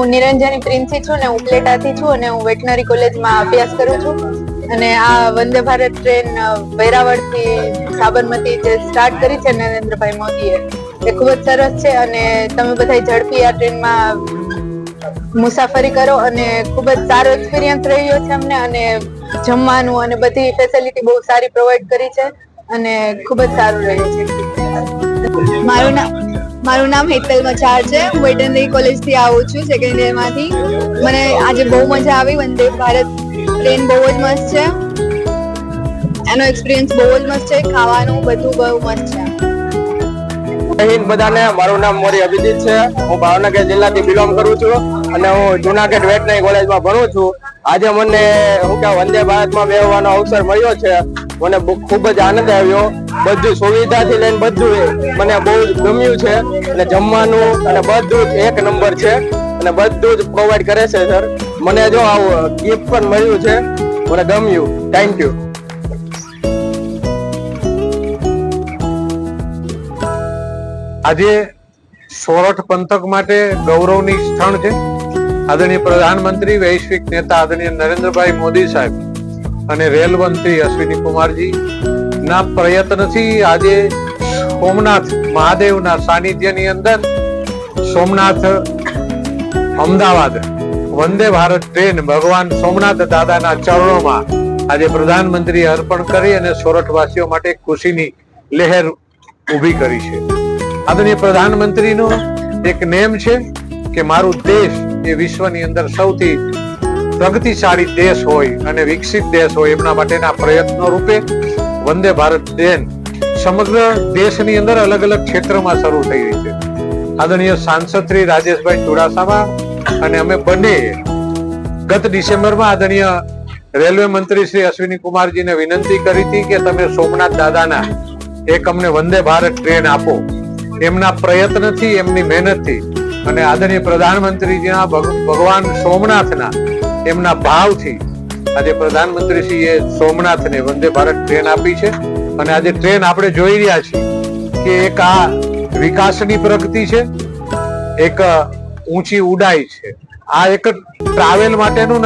હું નિરંજની પ્રિન્સી છું ને ઉપલેટાથી છું અને હું વેટનરી કોલેજમાં અભ્યાસ કરું છું. અને આ વંદે ભારત ટ્રેન વેરાવળથી સાબરમતી જે સ્ટાર્ટ કરી છે નરેન્દ્રભાઈ મોદીએ, એ ખૂબ જ સરસ છે. અને તમે બધા ઝડપી આ ટ્રેનમાં મુસાફરી કરો અને ખૂબ જ સારો એક્સપિરિયન્સ રહ્યો છે અમને. અને જમવાનું અને બધી ફેસિલિટી બહુ સારી પ્રોવાઈડ કરી છે અને ખૂબ જ સારું રહ્યું છે. મારું નામ હેતલ મચાર છે. હું વેટનરી કોલેજ થી આવું છું, સેકન્ડ યર માંથી. મને આજે બહુ મજા આવી. વંદે ભારત ટ્રેન બહુ જ મસ્ત છે, એનો એક્સપિરિયન્સ બહુ જ મસ્ત છે. ખાવાનું બધું બહુ મસ્ત છે. બધાને મારું નામ મોરી અભિજીત છે. હું ભાવનગર જિલ્લાથી બિલોંગ કરું છું અને હું જુનાગઢ વેટનરી કોલેજમાં ભણું છું. આજે મને વંદે ભારતમાં બેસવાનો અવસર મળ્યો છે. મને ખૂબ જ આનંદ આવ્યો. બધું સુવિધાથી લઈને બધું મને બહુ ગમ્યું છે અને જમવાનું અને બધું જ એક નંબર છે અને બધું જ પ્રોવાઈડ કરે છે સર. મને જો આવું ગિફ્ટ પણ મળ્યું છે, મને ગમ્યું. Thank you. આજે સોરઠ પંથક માટે ગૌરવની ક્ષણ છે. આદરણીય પ્રધાનમંત્રી, વૈશ્વિક નેતા આદરણીય નરેન્દ્રભાઈ મોદી સાહેબ અને રેલ મંત્રી અશ્વિની કુમારજી ના પ્રયત્નથી આજે સોમનાથ મહાદેવના સાનિધ્યની અંદર સોમનાથ અમદાવાદ વંદે ભારત ટ્રેન ભગવાન સોમનાથ દાદાના ચરણોમાં આજે પ્રધાનમંત્રીએ અર્પણ કરી અને સોરઠવાસીઓ માટે ખુશીની લહેર ઊભી કરી છે. આદરણીય પ્રધાનમંત્રીનો એક નેમ છે કે મારું દેશ એ વિશ્વની અંદર સૌથી પ્રગતિશાળી દેશ હોય અને વિકસિત દેશ હોય, એમના માટેના પ્રયત્નો રૂપે વંદે ભારત ટ્રેન સમગ્ર દેશની અંદર અલગ અલગ ક્ષેત્રમાં શરૂ થઈ રહી છે. આદરણીય સાંસદ શ્રી રાજેશભાઈ ચુડાસમા અને અમે બંને ગત ડિસેમ્બરમાં આદરણીય રેલવે મંત્રી શ્રી અશ્વિની કુમારજીને વિનંતી કરી હતી કે તમે સોમનાથ દાદાના એક અમને વંદે ભારત ટ્રેન આપો. એમના પ્રયત્નથી, એમની મહેનતથી અને આદરણીય પ્રધાનમંત્રીજીના ભગવાન સોમનાથના એમના ભાવથી આજે પ્રધાનમંત્રીશ્રીએ સોમનાથને વંદે ભારત ટ્રેન આપી છે. અને આજે ટ્રેન આપણે જોઈ રહ્યા છીએ કે એક આ વિકાસની પ્રગતિ છે, એક ઊંચી ઉડાઈ છે. આ એક ટ્રાવેલ માટેનું